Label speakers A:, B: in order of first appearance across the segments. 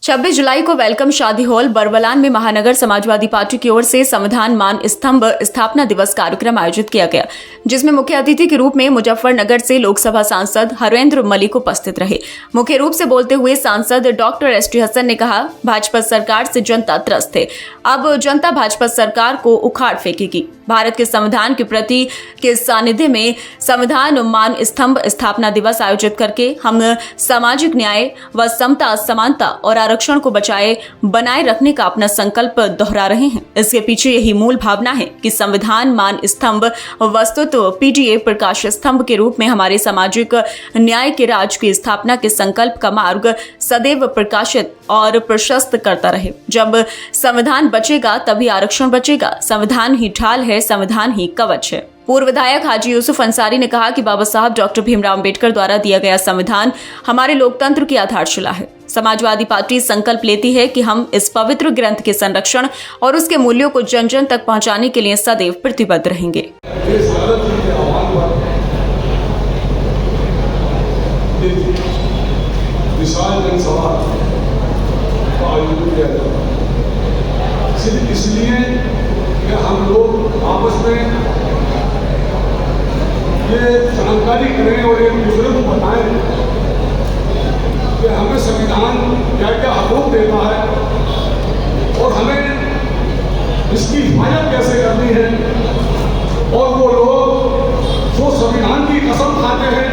A: 26 जुलाई को वेलकम शादी हॉल बरबलान में महानगर समाजवादी पार्टी की ओर से संविधान मान स्तंभ स्थापना दिवस कार्यक्रम आयोजित किया गया, जिसमें मुख्य अतिथि के रूप में मुजफ्फरनगर से लोकसभा सांसद हरेंद्र मलिक उपस्थित रहे। मुख्य रूप से बोलते हुए सांसद डॉक्टर एसटी हसन ने कहा, भाजपा सरकार से जनता त्रस्त है, अब जनता भाजपा सरकार को उखाड़ फेंकेगी। भारत के संविधान के प्रति के सानिध्य में संविधान मान स्तंभ स्थापना दिवस आयोजित करके हम सामाजिक न्याय व समता, समानता और आरक्षण को बनाए रखने का अपना संकल्प दोहरा रहे हैं। इसके पीछे यही मूल भावना है कि संविधान मान स्तंभ वस्तुतः पीटीए प्रकाश स्तंभ के रूप में हमारे सामाजिक न्याय के राज की स्थापना के संकल्प का मार्ग सदैव प्रकाशित और प्रशस्त करता रहे। जब संविधान बचेगा तभी आरक्षण बचेगा। संविधान ही ढाल है, संविधान ही कवच है। पूर्व विधायक हाजी यूसुफ अंसारी ने कहा कि बाबा साहब डॉक्टर भीमराव अम्बेडकर द्वारा दिया गया संविधान हमारे लोकतंत्र की आधारशिला है। समाजवादी पार्टी संकल्प लेती है कि हम इस पवित्र ग्रंथ के संरक्षण और उसके मूल्यों को जन जन तक पहुंचाने के लिए सदैव प्रतिबद्ध रहेंगे।
B: इसलिए कि हम लोग आपस में ये जानकारी करें और एक दूसरे को बताएं कि हमें संविधान क्या क्या हकूक देता है और हमें इसकी हिफाजत कैसे करनी है। और वो लोग जो संविधान की कसम खाते हैं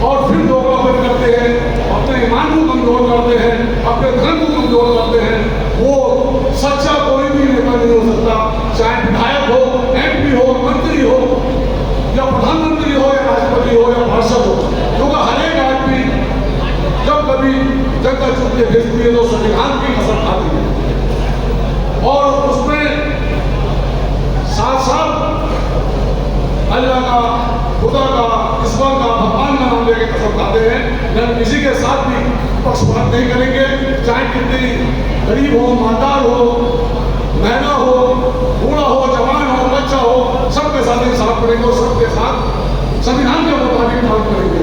B: और फिर दोगलापन करते हैं, अपने ईमान को कमजोर करते हैं, अपने धर्म को कमजोर करते हैं, वो सच्चा कोई भी नेता नहीं हो सकता, चाहे विधायक हो, एमपी हो, मंत्री हो या प्रधानमंत्री हो या राष्ट्रपति हो या पार्षद हो। क्योंकि हर एक आदमी जब कभी जनता चुप के भेजती है तो संविधान की कसम खाती है और उसमें साथ साथ अल्लाह का, खुदा का, ईश्वर का, भगवान का नाम लेकर कसम खाते हैं। लेकिन किसी के साथ भी पक्षपात नहीं करेंगे, चाहे कितनी गरीब हो, मालदार हो, महिला हो, बूढ़ा हो, जवान हो, बच्चा हो, सबके साथ इंसाफ करेंगे और सबके साथ संविधान के मुताबिक काम करेंगे।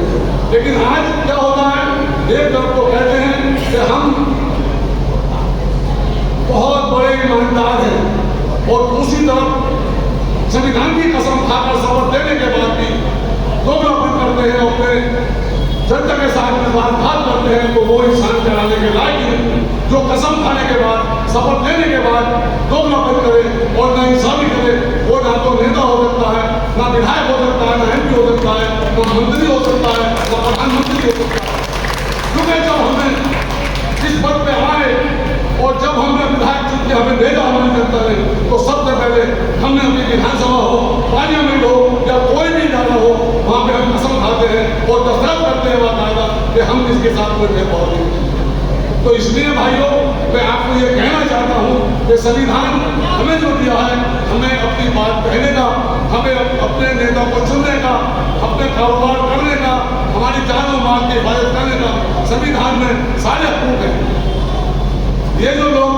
B: लेकिन आज क्या होता है, एक तरफ तो कहते हैं कि हम बहुत बड़े ईमानदार हैं और दूसरी तरफ संविधान की कसम खाकर शपथ देने के बाद भी दोगलापन करते हैं, अपने जनता के साथ विश्वासघात करते हैं। तो वो इंसान कराने के लायक नहीं जो कसम खाने के बाद, शपथ लेने के बाद दोगलापन करे और ना इंसाफी करे। वो ना तो नेता हो सकता है, ना विधायक हो सकता है, ना एमपी हो सकता है, ना मंत्री हो सकता है, ना प्रधानमंत्री हो सकता है। क्योंकि जब हमें इस पद पे आए और जब हमने विधायक चुन के हमें भेजा हमारी जनता ने, तो सबसे पहले हमने अपनी विधानसभा हो, पार्लियामेंट हो या कोई भी जाना हो, वहाँ पे हम कसम खाते हैं और दस्तखत करते हैं बाकायदा कि हम इसके साथ कोई भेदभाव नहीं। तो इसलिए भाइयों, मैं आपको ये कहना चाहता हूँ कि संविधान हमें जो दिया है, हमें अपनी बात कहने का, हमें अपने नेता को चुनने का, अपने कारोबार करने का, हमारी जान और माल की हिफाजत करने का संविधान में सारे हकूक हैं। ये जो लोग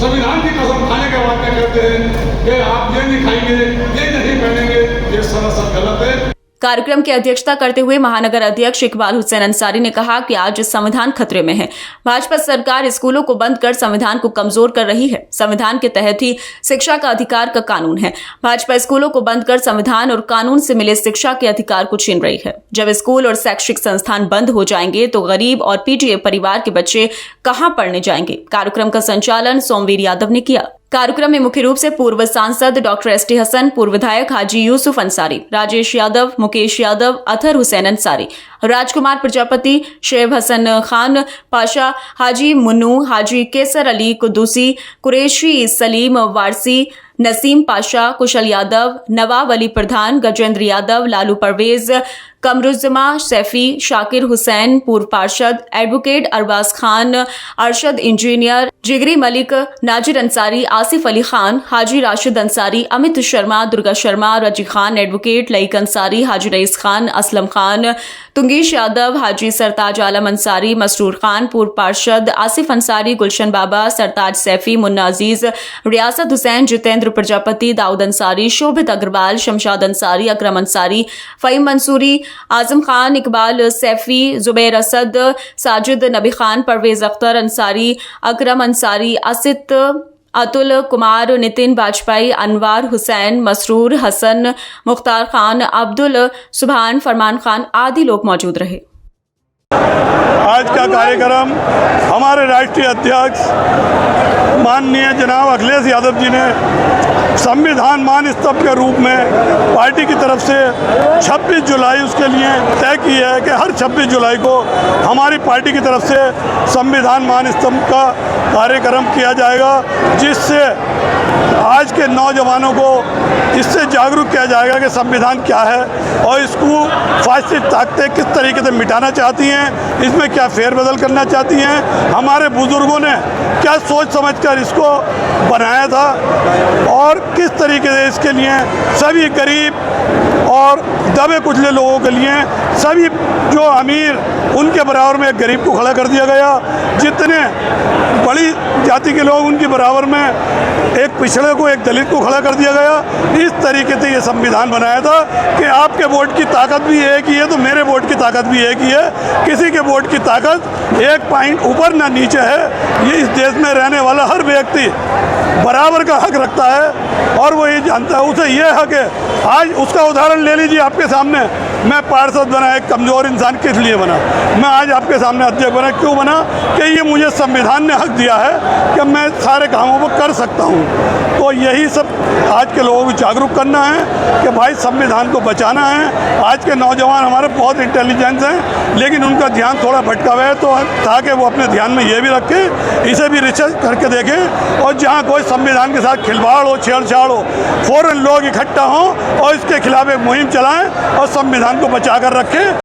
B: संविधान की कसम खाने के बाद में कहते हैं कि आप ये नहीं खाएंगे, ये नहीं पहनेंगे, ये सरासर गलत है।
A: कार्यक्रम की अध्यक्षता करते हुए महानगर अध्यक्ष इकबाल हुसैन अंसारी ने कहा कि आज संविधान खतरे में है। भाजपा सरकार स्कूलों को बंद कर संविधान को कमजोर कर रही है। संविधान के तहत ही शिक्षा का अधिकार का कानून है। भाजपा स्कूलों को बंद कर संविधान और कानून से मिले शिक्षा के अधिकार को छीन रही है। जब स्कूल और शैक्षिक संस्थान बंद हो जाएंगे तो गरीब और पीटीए परिवार के बच्चे कहां पढ़ने जाएंगे। कार्यक्रम का संचालन सोमवीर यादव ने किया। कार्यक्रम में मुख्य रूप से पूर्व सांसद डॉक्टर एसटी हसन, पूर्व विधायक हाजी यूसुफ अंसारी, राजेश यादव, मुकेश यादव, अतहर हुसैन अंसारी, राजकुमार प्रजापति, शेब हसन खान पाशा, हाजी मुन्नू, हाजी केसर अली कुद्दूसी, कुरैशी सलीम वारसी, नसीम पाशा, कुशल यादव, नवाब अली प्रधान, गजेंद्र यादव, लालू परवेज, कमरुज्जमा सैफी, शाकिर हुसैन, पूर्व पार्षद, एडवोकेट अरबाज खान, अरशद इंजीनियर, जिगरी मलिक, नाजिर अंसारी, आसिफ अली खान, हाजी राशिद अंसारी, अमित शर्मा, दुर्गा शर्मा, रजी खान, एडवोकेट लईक अंसारी, हाजी रईस खान, असलम खान, तुंगीश यादव, हाजी सरताज आलम अंसारी, मसरूर खान, पूर्व पार्षद, आसिफ अंसारी, गुलशन बाबा, सरताज सैफी, मुन्ना अजीज, रियासत हुसैन, जितेंद्र प्रजापति, दाऊद अंसारी, शोभित अग्रवाल, शमशाद अंसारी, अकरम अंसारी, फ़हीम मंसूरी, आजम खान, इकबाल सैफी, जुबैर असद, साजिद नबी खान, परवेज अख्तर अंसारी, अकरम अंसारी, असित, अतुल कुमार, नितिन वाजपेयी, अनवार हुसैन, मसरूर हसन, मुख्तार खान, अब्दुल सुभान, फरमान खान आदि लोग मौजूद रहे।
C: आज का कार्यक्रम हमारे राष्ट्रीय अध्यक्ष माननीय जनाब अखिलेश यादव जी ने संविधान मान स्तंभ के रूप में पार्टी की तरफ से 26 जुलाई उसके लिए तय की है कि हर 26 जुलाई को हमारी पार्टी की तरफ से संविधान मान स्तंभ का कार्यक्रम किया जाएगा, जिससे आज के नौजवानों को इससे जागरूक किया जाएगा कि संविधान क्या है और इसको फासिस्ट ताकतें किस तरीके से मिटाना चाहती हैं, इसमें क्या फेरबदल करना चाहती हैं, हमारे बुजुर्गों ने क्या सोच समझकर इसको बनाया था और किस तरीके से इसके लिए सभी गरीब और दबे कुचले लोगों के लिए सभी जो अमीर उनके बराबर में एक गरीब को खड़ा कर दिया गया, जितने बड़ी जाति के लोग उनके बराबर में एक पिछड़े को, एक दलित को खड़ा कर दिया गया। इस तरीके से ये संविधान बनाया था कि आपके वोट की ताकत भी एक ही है तो मेरे वोट की ताकत भी एक ही है, किसी के वोट की ताकत एक पॉइंट ऊपर ना नीचे है। ये इस देश में रहने वाला हर व्यक्ति बराबर का हक रखता है और वो ये जानता है, उसे ये हक है। आज उसका उदाहरण ले लीजिए, आपके सामने मैं पार्षद बना, एक कमज़ोर इंसान किस लिए बना, मैं आज आपके सामने अध्यक्ष बना, क्यों बना कि ये मुझे संविधान ने हक दिया है कि मैं सारे कामों को कर सकता हूँ। तो यही सब आज के लोगों को जागरूक करना है कि भाई संविधान को बचाना है। आज के नौजवान हमारे बहुत इंटेलिजेंस हैं, लेकिन उनका ध्यान थोड़ा भटका हुआ है, तो ताकि वो अपने ध्यान में ये भी रखें, इसे भी रिसर्च करके देखें और जहाँ कोई संविधान के साथ खिलवाड़ हो, छेड़छाड़ हो, फ़ौरन लोग इकट्ठा हों और इसके खिलाफ एक मुहिम चलाएं और संविधान को बचा कर रखें।